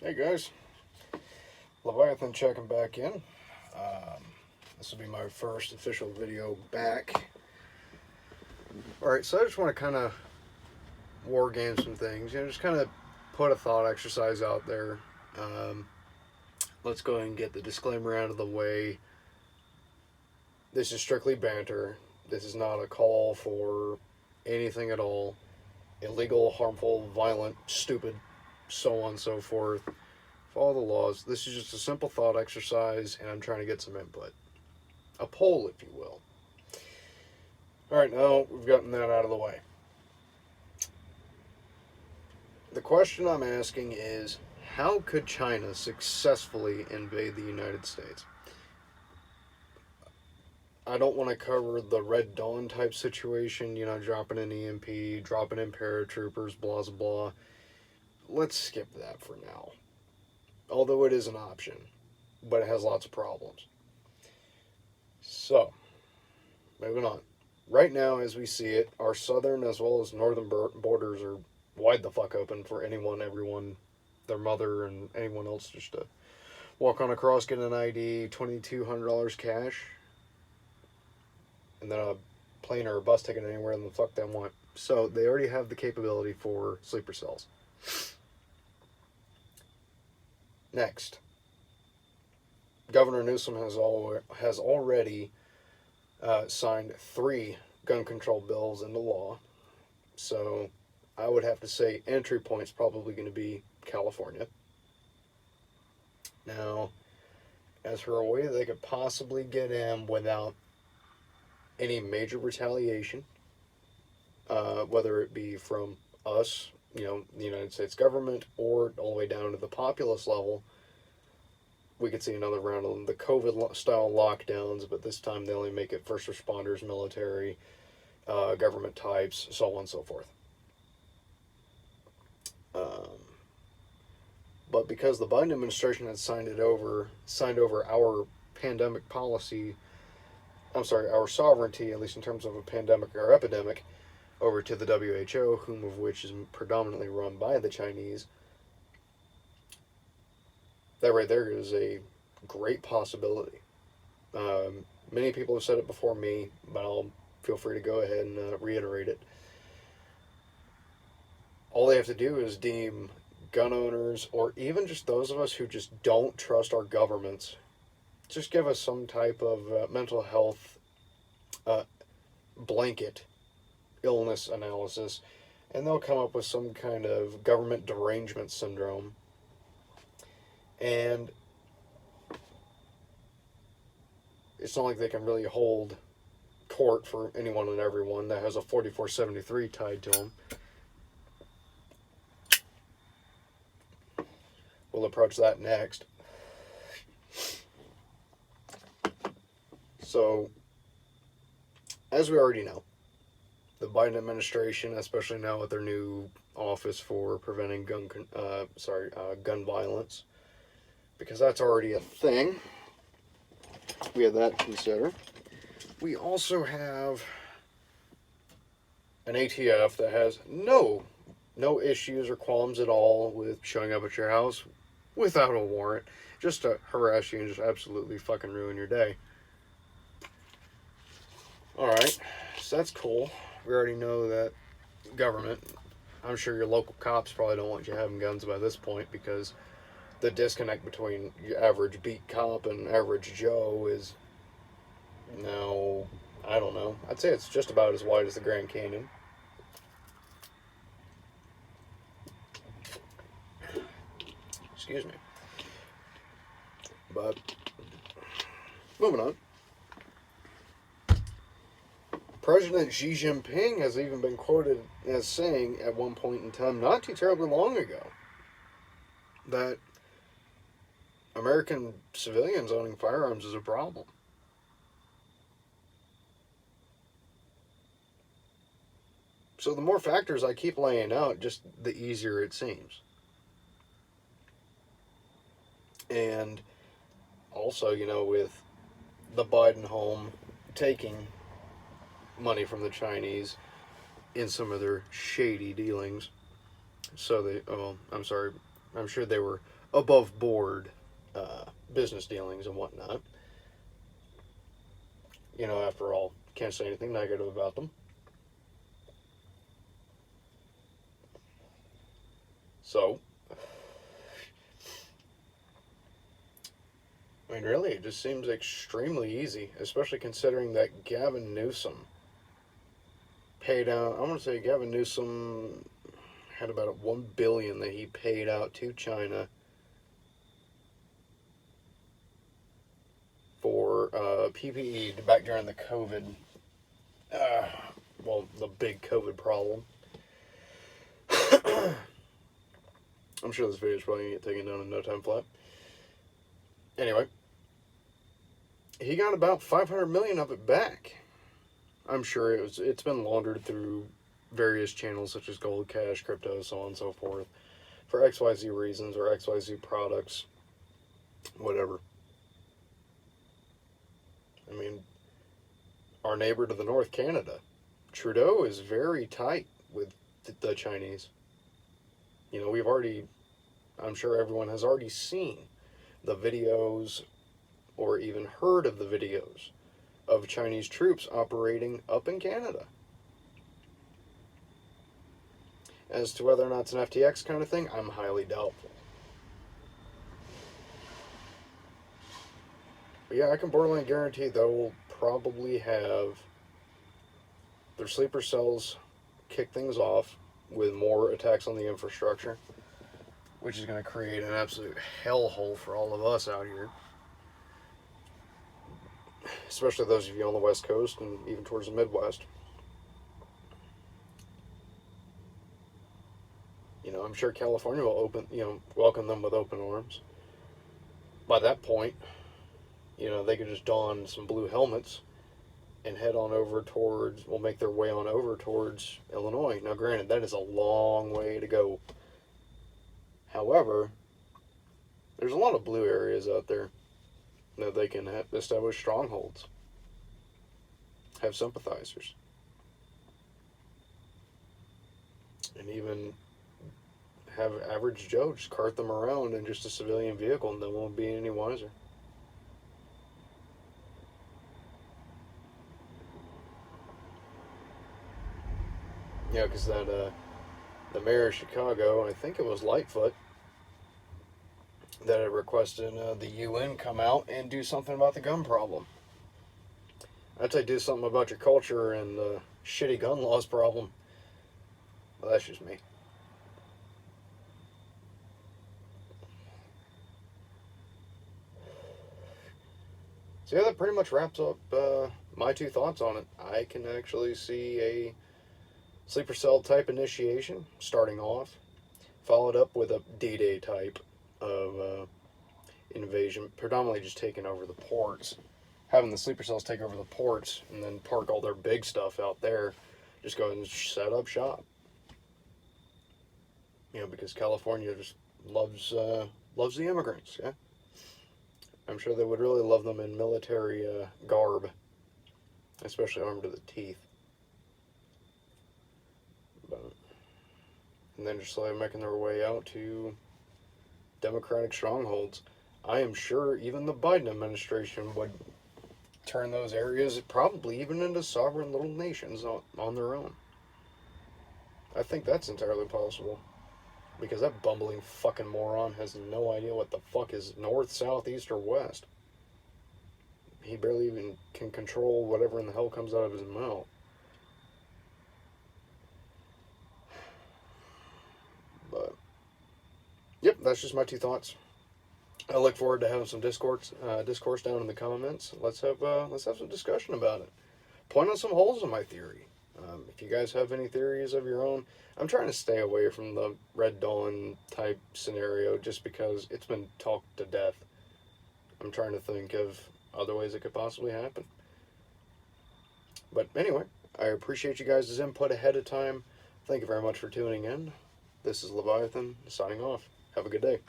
Hey guys, Leviathan checking back in. This will be my first official video back. Alright, so I just want to kind of war game some things, just kind of put a thought exercise out there. Let's go ahead and get the disclaimer out of the way. This is strictly banter. This is not a call for anything at all. Illegal, harmful, violent, stupid, so on and so forth. Follow the laws. This is just a simple thought exercise, and I'm trying to get some input. A poll, if you will. Alright, now we've gotten that out of the way. The question I'm asking is, how could China successfully invade the United States? I don't want to cover the Red Dawn type situation, dropping an EMP, dropping in paratroopers, blah, blah, blah. Let's skip that for now. Although it is an option, but it has lots of problems. So, moving on. Right now, as we see it, our southern as well as northern borders are wide the fuck open for anyone, everyone, their mother, and anyone else just to walk on across, get an ID, $2,200 cash, and then a plane or a bus ticket anywhere the fuck they want. So, they already have the capability for sleeper cells. Next, Governor Newsom has already signed 3 gun control bills into law. So I would have to say entry point's probably going to be California. Now, as for a way they could possibly get in without any major retaliation, whether it be from us, the United States government, or all the way down to the populace level, we could see another round of the COVID-style lockdowns, but this time they only make it first responders, military, government types, so on and so forth. But because the Biden administration had signed over our pandemic policy, our sovereignty, at least in terms of a pandemic or epidemic, over to the WHO, whom of which is predominantly run by the Chinese. That right there is a great possibility. Many people have said it before me, but I'll feel free to go ahead and reiterate it. All they have to do is deem gun owners, or even just those of us who just don't trust our governments, just give us some type of mental health blanket illness analysis, and they'll come up with some kind of government derangement syndrome. And it's not like they can really hold court for anyone and everyone that has a 4473 tied to them. We'll approach that next. So, as we already know, the Biden administration, especially now with their new office for preventing gun violence, because that's already a thing, we have that to consider. We also have an ATF that has no issues or qualms at all with showing up at your house without a warrant, just to harass you and just absolutely fucking ruin your day. Alright, so that's cool. We already know that government, I'm sure your local cops probably don't want you having guns by this point, because the disconnect between your average beat cop and average Joe is now, I don't know, I'd say it's just about as wide as the Grand Canyon. Excuse me. But, moving on. President Xi Jinping has even been quoted as saying at one point in time, not too terribly long ago, that American civilians owning firearms is a problem. So the more factors I keep laying out, just the easier it seems. And also, with the Biden home taking money from the Chinese in some of their shady dealings, so I'm sure they were above board business dealings and whatnot. You know, after all, can't say anything negative about them. So, I mean, really, it just seems extremely easy, especially considering that Gavin Newsom paid out. I want to say Gavin Newsom had about $1 billion that he paid out to China for PPE back during the COVID. The big COVID problem. I'm sure this video is probably going to get taken down in no time flat. Anyway, he got about 500 million of it back. I'm sure it's been laundered through various channels such as Gold Cash, crypto, so on and so forth, for XYZ reasons or XYZ products, whatever. I mean, our neighbor to the north, Canada, Trudeau is very tight with the Chinese. You know, I'm sure everyone has already seen the videos or even heard of the videos of Chinese troops operating up in Canada. As to whether or not it's an FTX kind of thing, I'm highly doubtful. But yeah, I can borderline guarantee they'll probably have their sleeper cells kick things off with more attacks on the infrastructure, which is going to create an absolute hellhole for all of us out here. Especially those of you on the West Coast and even towards the Midwest. You know, I'm sure California will welcome them with open arms. By that point, you know, they could just don some blue helmets and head on over make their way on over towards Illinois. Now, granted, that is a long way to go. However, there's a lot of blue areas out there that they can establish strongholds, have sympathizers, and even have average Joe just cart them around in just a civilian vehicle and they won't be any wiser. Yeah, because the mayor of Chicago, I think it was Lightfoot, that had requested the UN come out and do something about the gun problem. I'd say do something about your culture and the shitty gun laws problem. Well, that's just me. So yeah, that pretty much wraps up my two thoughts on it. I can actually see a sleeper cell type initiation starting off, followed up with a D-Day type of invasion, predominantly just taking over the ports, having the sleeper cells take over the ports and then park all their big stuff out there, just go and set up shop. You know, because California just loves the immigrants. Yeah, I'm sure they would really love them in military garb, especially armed to the teeth. And then just slowly making their way out to democratic strongholds. I am sure even the Biden administration would turn those areas probably even into sovereign little nations on their own. I think that's entirely possible. Because that bumbling fucking moron has no idea what the fuck is north, south, east, or west. He barely even can control whatever in the hell comes out of his mouth. But, yep, that's just my two thoughts. I look forward to having some discourse down in the comments. Let's have some discussion about it. Point out some holes in my theory. If you guys have any theories of your own, I'm trying to stay away from the Red Dawn type scenario just because it's been talked to death. I'm trying to think of other ways it could possibly happen. But anyway, I appreciate you guys' input ahead of time. Thank you very much for tuning in. This is Leviathan, signing off. Have a good day.